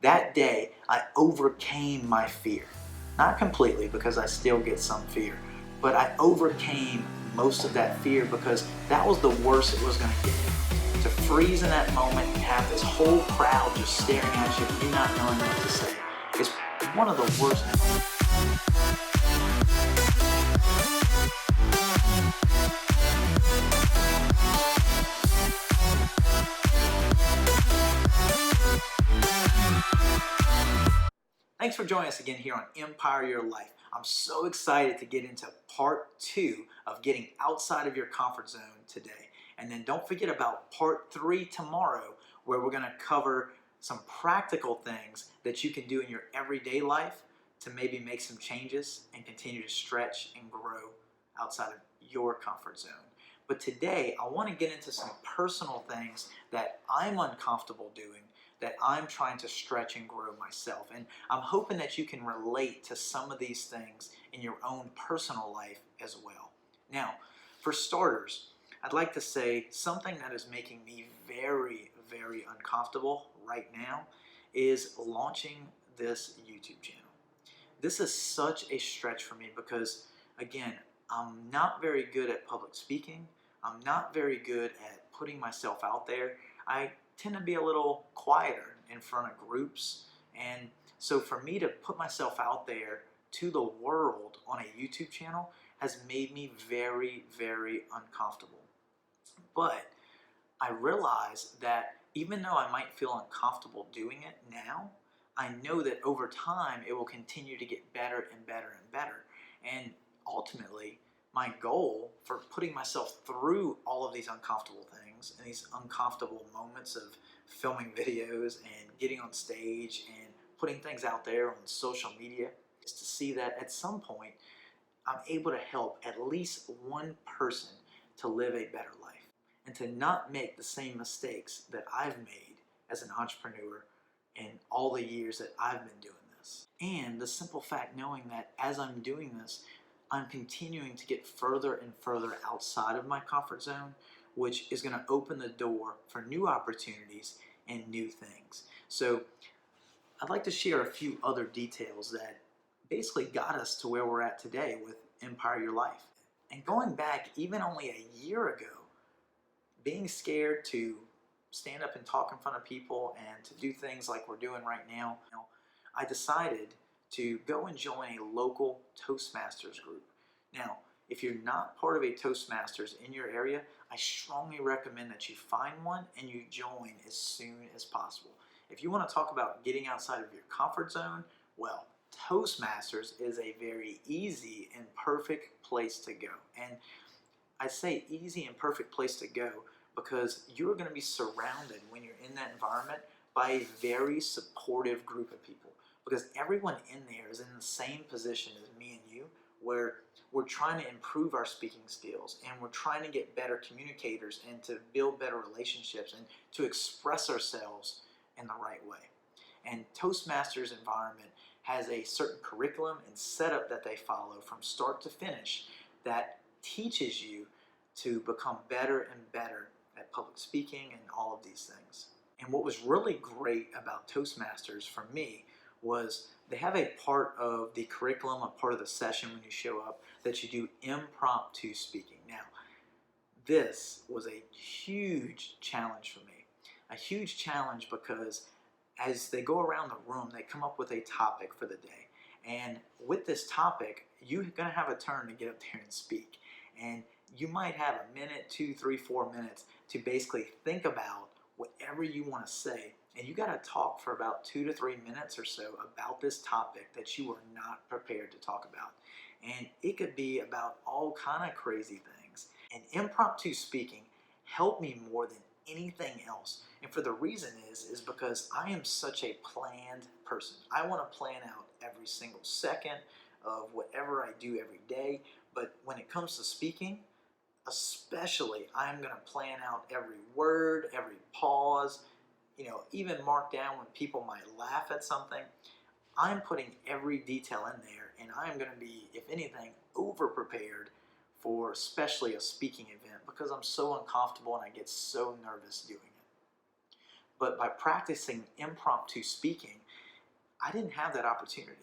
That day, I overcame my fear. Not completely, because I still get some fear, but I overcame most of that fear because that was the worst it was going to get. To freeze in that moment and have this whole crowd just staring at you and you not knowing what to say is one of the worst. Thanks for joining us again here on Empire Your Life. I'm so excited to get into part 2 of getting outside of your comfort zone today. And then don't forget about part 3 tomorrow, where we're going to cover some practical things that you can do in your everyday life to maybe make some changes and continue to stretch and grow outside of your comfort zone. But today, I want to get into some personal things that I'm uncomfortable doing, that I'm trying to stretch and grow myself. And I'm hoping that you can relate to some of these things in your own personal life as well. Now, for starters, I'd like to say something that is making me very, very uncomfortable right now is launching this YouTube channel. This is such a stretch for me because, again, I'm not very good at public speaking. I'm not very good at putting myself out there. I tend to be a little quieter in front of groups, and so for me to put myself out there to the world on a YouTube channel has made me very, very uncomfortable. But I realize that even though I might feel uncomfortable doing it now, I know that over time it will continue to get better and better and better. And ultimately, my goal for putting myself through all of these uncomfortable things and these uncomfortable moments of filming videos and getting on stage and putting things out there on social media is to see that at some point I'm able to help at least one person to live a better life and to not make the same mistakes that I've made as an entrepreneur in all the years that I've been doing this. And the simple fact knowing that as I'm doing this, I'm continuing to get further and further outside of my comfort zone, which is going to open the door for new opportunities and new things. So I'd like to share a few other details that basically got us to where we're at today with Empire Your Life. And going back even only a year ago, being scared to stand up and talk in front of people and to do things like we're doing right now, I decided to go and join a local Toastmasters group. Now, if you're not part of a Toastmasters in your area, I strongly recommend that you find one and you join as soon as possible. If you want to talk about getting outside of your comfort zone, well, Toastmasters is a very easy and perfect place to go. And I say easy and perfect place to go because you're going to be surrounded when you're in that environment by a very supportive group of people. Because everyone in there is in the same position as me and you, where we're trying to improve our speaking skills and we're trying to get better communicators and to build better relationships and to express ourselves in the right way. And Toastmasters environment has a certain curriculum and setup that they follow from start to finish that teaches you to become better and better at public speaking and all of these things. And what was really great about Toastmasters for me was they have a part of the curriculum, a part of the session when you show up, that you do impromptu speaking. Now, this was a huge challenge for me. A huge challenge because as they go around the room, they come up with a topic for the day. And with this topic, you're going to have a turn to get up there and speak. And you might have a minute, 2, 3, 4 minutes to basically think about whatever you want to say. And you got to talk for about 2 to 3 minutes or so about this topic that you are not prepared to talk about. And it could be about all kind of crazy things. And impromptu speaking helped me more than anything else. And for the reason is because I am such a planned person. I want to plan out every single second of whatever I do every day. But when it comes to speaking, especially, I'm going to plan out every word, every pause, even mark down when people might laugh at something. I'm putting every detail in there, and I'm going to be, if anything, over-prepared for especially a speaking event because I'm so uncomfortable and I get so nervous doing it. But by practicing impromptu speaking, I didn't have that opportunity.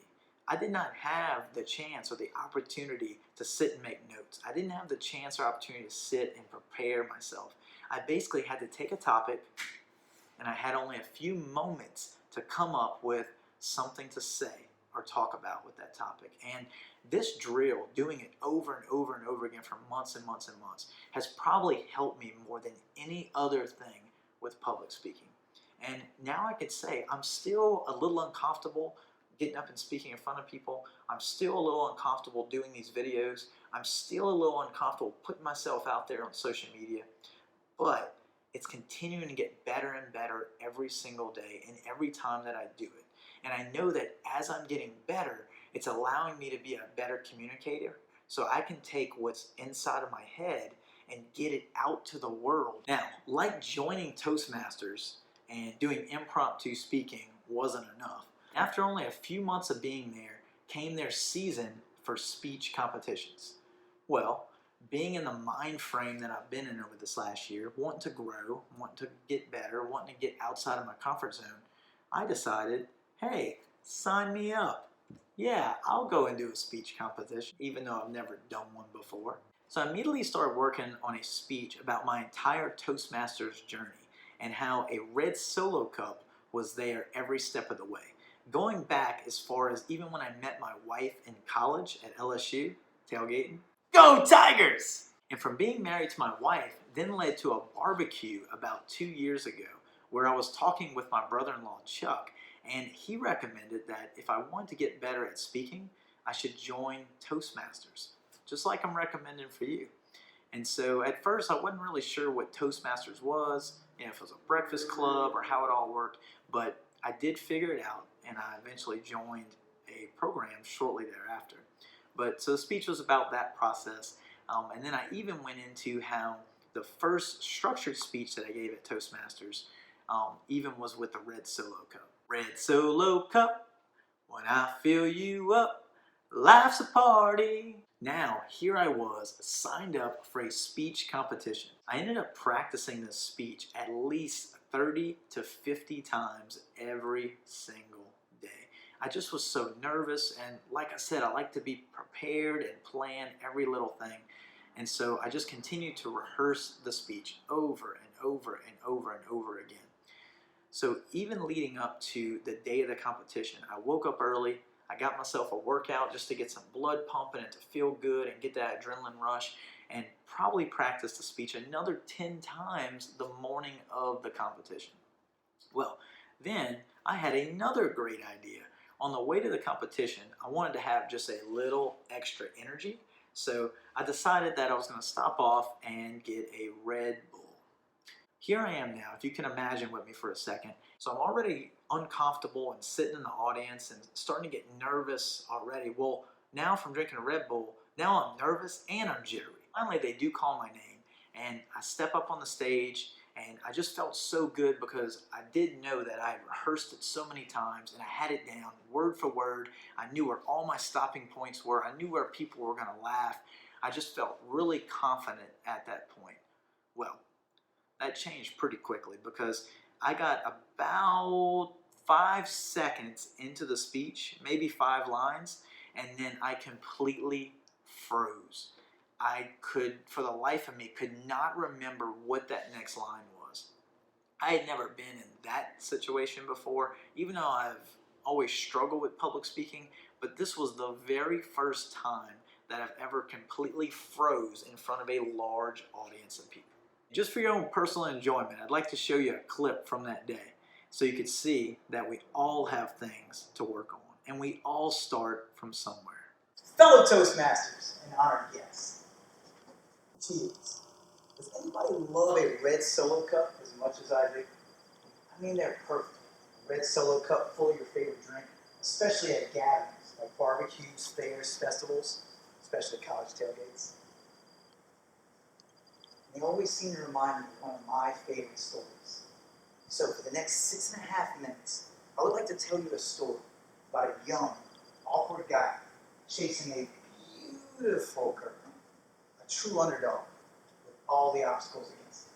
I did not have the chance or the opportunity to sit and make notes. I didn't have the chance or opportunity to sit and prepare myself. I basically had to take a topic, and I had only a few moments to come up with something to say or talk about with that topic. And this drill, doing it over and over and over again for months and months and months, has probably helped me more than any other thing with public speaking. And now I could say I'm still a little uncomfortable getting up and speaking in front of people. I'm still a little uncomfortable doing these videos. I'm still a little uncomfortable putting myself out there on social media. But it's continuing to get better and better every single day and every time that I do it. And I know that as I'm getting better, it's allowing me to be a better communicator, so I can take what's inside of my head and get it out to the world. Now, like joining Toastmasters and doing impromptu speaking wasn't enough. After only a few months of being there, came their season for speech competitions. Well, being in the mind frame that I've been in over this last year, wanting to grow, wanting to get better, wanting to get outside of my comfort zone, I decided, hey, sign me up. Yeah, I'll go and do a speech competition, even though I've never done one before. So I immediately started working on a speech about my entire Toastmasters journey and how a red solo cup was there every step of the way. Going back as far as even when I met my wife in college at LSU, tailgating, go Tigers! And from being married to my wife then led to a barbecue about 2 years ago where I was talking with my brother-in-law Chuck, and he recommended that if I wanted to get better at speaking, I should join Toastmasters, just like I'm recommending for you. And so at first I wasn't really sure what Toastmasters was, if it was a breakfast club or how it all worked, but I did figure it out, and I eventually joined a program shortly thereafter. But so the speech was about that process, and then I even went into how the first structured speech that I gave at Toastmasters even was with the red solo cup. Red solo cup, when I fill you up, life's a party. Now, here I was, signed up for a speech competition. I ended up practicing this speech at least 30 to 50 times every single day. I just was so nervous, and like I said, I like to be prepared and plan every little thing. And so I just continued to rehearse the speech over and over and over and over again. So even leading up to the day of the competition, I woke up early, I got myself a workout just to get some blood pumping and to feel good and get that adrenaline rush, and probably practiced the speech another 10 times the morning of the competition. Well, then I had another great idea. On the way to the competition, I wanted to have just a little extra energy, so I decided that I was going to stop off and get a Red Bull. Here I am now, if you can imagine with me for a second. So I'm already uncomfortable and sitting in the audience and starting to get nervous already. Well, now from drinking a Red Bull, now I'm nervous and I'm jittery. Finally, they do call my name, and I step up on the stage, and I just felt so good because I did know that I had rehearsed it so many times and I had it down word for word. I knew where all my stopping points were. I knew where people were going to laugh. I just felt really confident at that point. Well, that changed pretty quickly because I got about 5 seconds into the speech, maybe 5 lines, and then I completely froze. I could, for the life of me, could not remember what that next line was. I had never been in that situation before, even though I've always struggled with public speaking, but this was the very first time that I've ever completely froze in front of a large audience of people. Just for your own personal enjoyment, I'd like to show you a clip from that day so you could see that we all have things to work on, and we all start from somewhere. Fellow Toastmasters and honored guests, cheers. Does anybody love a red solo cup as much as I do? I mean, they're perfect. Red solo cup full of your favorite drink, especially at gatherings like barbecues, fairs, festivals, especially college tailgates. They always seem to remind me of one of my favorite stories. So for the next 6.5 minutes, I would like to tell you a story about a young, awkward guy chasing a beautiful girl, a true underdog with all the obstacles against him.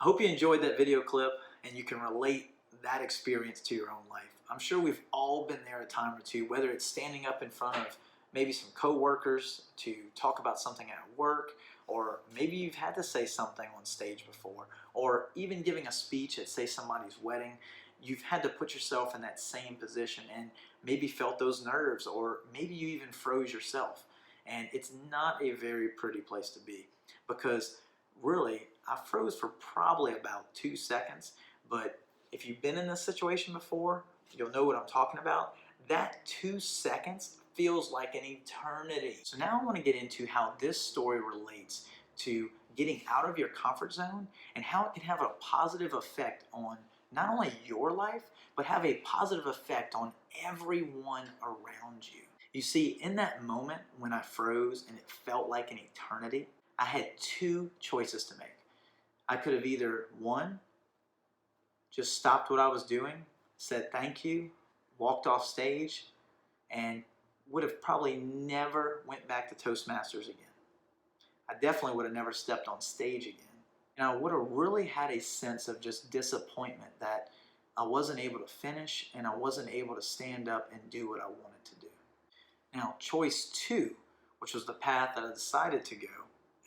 I hope you enjoyed that video clip and you can relate that experience to your own life. I'm sure we've all been there a time or two, whether it's standing up in front of maybe some coworkers to talk about something at work, or maybe you've had to say something on stage before, or even giving a speech at, say, somebody's wedding. You've had to put yourself in that same position and maybe felt those nerves, or maybe you even froze yourself. And it's not a very pretty place to be, because really, I froze for probably about 2 seconds, but if you've been in this situation before, you'll know what I'm talking about. That 2 seconds feels like an eternity. So now I want to get into how this story relates to getting out of your comfort zone and how it can have a positive effect on not only your life, but have a positive effect on everyone around you. You see, in that moment when I froze and it felt like an eternity, I had 2 choices to make. I could have either, one, just stopped what I was doing, said thank you, walked off stage, and would have probably never went back to Toastmasters again. I definitely would have never stepped on stage again. And I would have really had a sense of just disappointment that I wasn't able to finish and I wasn't able to stand up and do what I wanted to do. Now, choice 2, which was the path that I decided to go,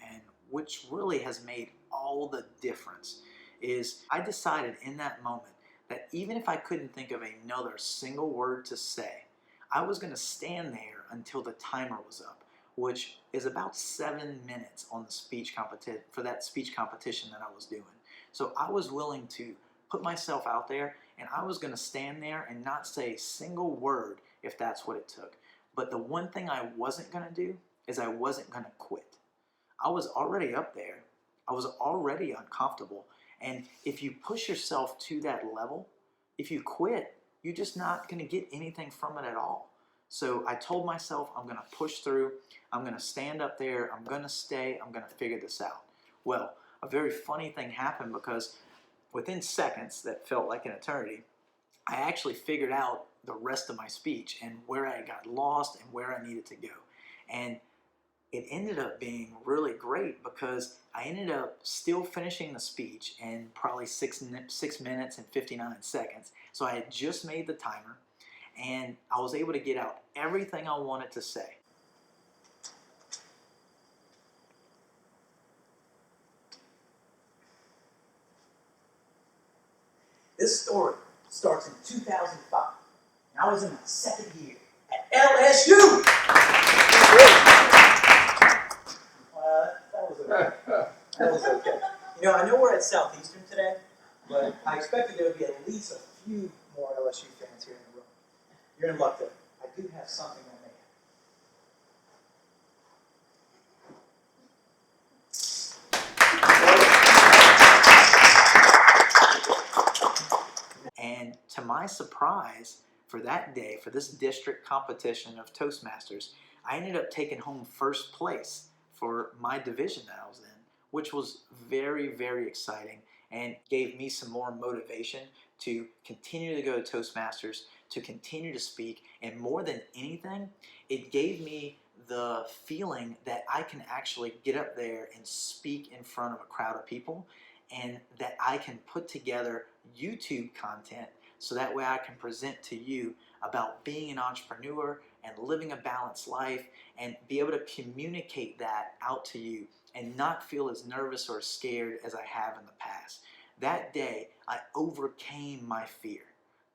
and which really has made all the difference, is I decided in that moment that even if I couldn't think of another single word to say, I was going to stand there until the timer was up, which is about 7 minutes on the speech competition, for that speech competition that I was doing. So I was willing to put myself out there, and I was going to stand there and not say a single word if that's what it took. But the one thing I wasn't going to do is I wasn't going to quit. I was already up there. I was already uncomfortable. And if you push yourself to that level, if you quit, you're just not going to get anything from it at all. So I told myself I'm going to push through. I'm going to stand up there. I'm going to stay. I'm going to figure this out. Well, a very funny thing happened, because within seconds that felt like an eternity, I actually figured out the rest of my speech and where I got lost and where I needed to go. And it ended up being really great, because I ended up still finishing the speech in probably 6 minutes and 59 seconds. So I had just made the timer, and I was able to get out everything I wanted to say. This story starts in 2005. And I was in my 2nd year at LSU. That was okay. That was okay. You know, I know we're at Southeastern today, but I expected there would be at least a few more LSU fans here in the room. You're in luck, though. I do have something that may happen. And to my surprise, for that day, for this district competition of Toastmasters, I ended up taking home 1st place for my division that I was in, which was very, very exciting and gave me some more motivation to continue to go to Toastmasters, to continue to speak, and more than anything, it gave me the feeling that I can actually get up there and speak in front of a crowd of people, and that I can put together YouTube content so that way I can present to you about being an entrepreneur and living a balanced life, and be able to communicate that out to you and not feel as nervous or scared as I have in the past. That day, I overcame my fear.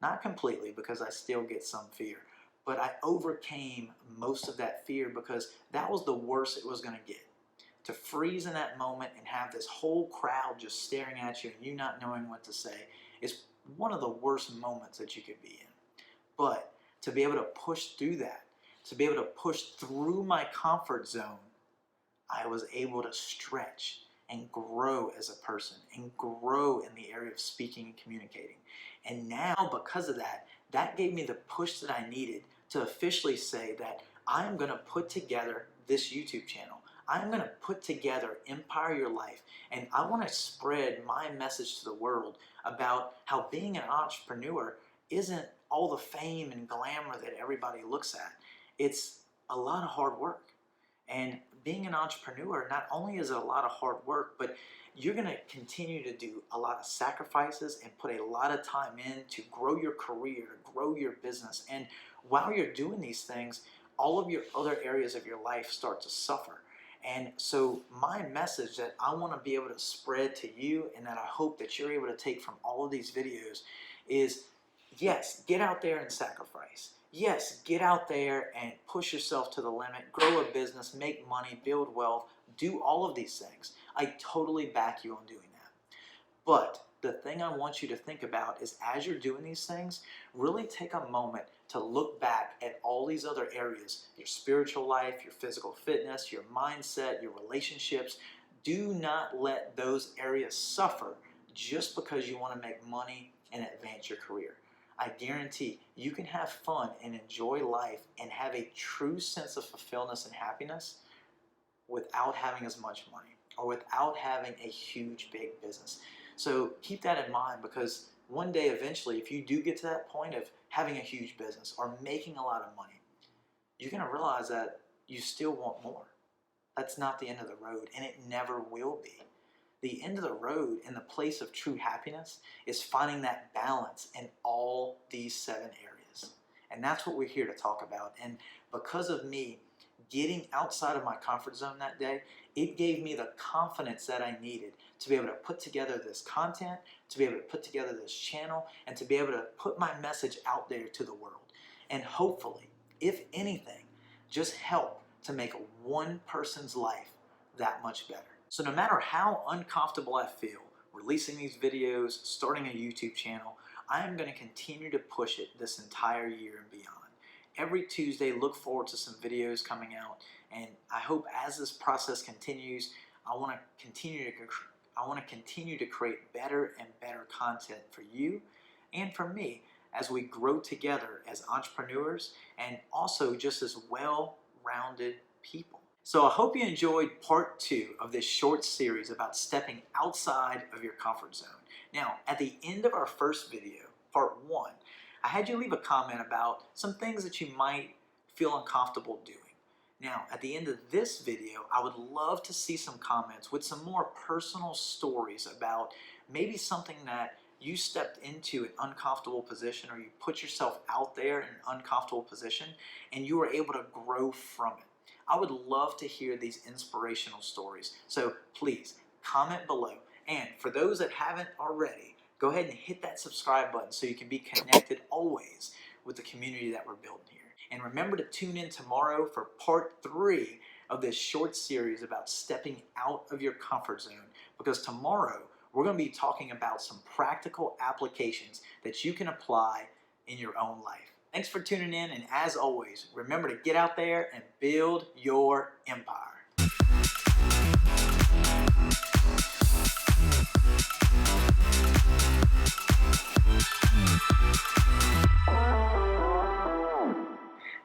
Not completely, because I still get some fear, but I overcame most of that fear, because that was the worst it was going to get. To freeze in that moment and have this whole crowd just staring at you and you not knowing what to say is one of the worst moments that you could be in. But to be able to push through that, to be able to push through my comfort zone, I was able to stretch and grow as a person and grow in the area of speaking and communicating. And now, because of that, that gave me the push that I needed to officially say that I'm going to put together this YouTube channel. I'm going to put together Empire Your Life, and I want to spread my message to the world about how being an entrepreneur isn't all the fame and glamour that everybody looks at. It's a lot of hard work. And being an entrepreneur, not only is it a lot of hard work, but you're going to continue to do a lot of sacrifices and put a lot of time in to grow your career, to grow your business. And while you're doing these things, all of your other areas of your life start to suffer. And so my message that I want to be able to spread to you, and that I hope that you're able to take from all of these videos, is yes, get out there and sacrifice. Yes, get out there and push yourself to the limit, grow a business, make money, build wealth, do all of these things. I totally back you on doing that. But the thing I want you to think about is, as you're doing these things, really take a moment to look back at all these other areas, your spiritual life, your physical fitness, your mindset, your relationships. Do not let those areas suffer just because you want to make money and advance your career. I guarantee you can have fun and enjoy life and have a true sense of fulfillment and happiness without having as much money or without having a huge, big business. So keep that in mind, because one day eventually, if you do get to that point of having a huge business or making a lot of money, you're going to realize that you still want more. That's not the end of the road, and it never will be. The end of the road and the place of true happiness is finding that balance in all these 7 areas. And that's what we're here to talk about. And because of me getting outside of my comfort zone that day, it gave me the confidence that I needed to be able to put together this content, to be able to put together this channel, and to be able to put my message out there to the world. And hopefully, if anything, just help to make one person's life that much better. So no matter how uncomfortable I feel releasing these videos, starting a YouTube channel, I am going to continue to push it this entire year and beyond. Every Tuesday, look forward to some videos coming out, and I hope as this process continues, I want to continue to create better and better content for you and for me as we grow together as entrepreneurs and also just as well-rounded people. So I hope you enjoyed part 2 of this short series about stepping outside of your comfort zone. Now, at the end of our first video, part 1, I had you leave a comment about some things that you might feel uncomfortable doing. Now, at the end of this video, I would love to see some comments with some more personal stories about maybe something that you stepped into an uncomfortable position, or you put yourself out there in an uncomfortable position and you were able to grow from it. I would love to hear these inspirational stories. So please comment below. And for those that haven't already, go ahead and hit that subscribe button so you can be connected always with the community that we're building here. And remember to tune in tomorrow for part 3 of this short series about stepping out of your comfort zone, because tomorrow we're going to be talking about some practical applications that you can apply in your own life. Thanks for tuning in, and as always, remember to get out there and build your empire.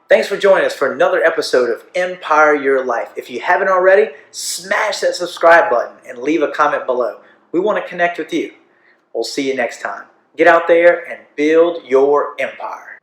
Thanks for joining us for another episode of Empire Your Life. If you haven't already, smash that subscribe button and leave a comment below. We want to connect with you. We'll see you next time. Get out there and build your empire.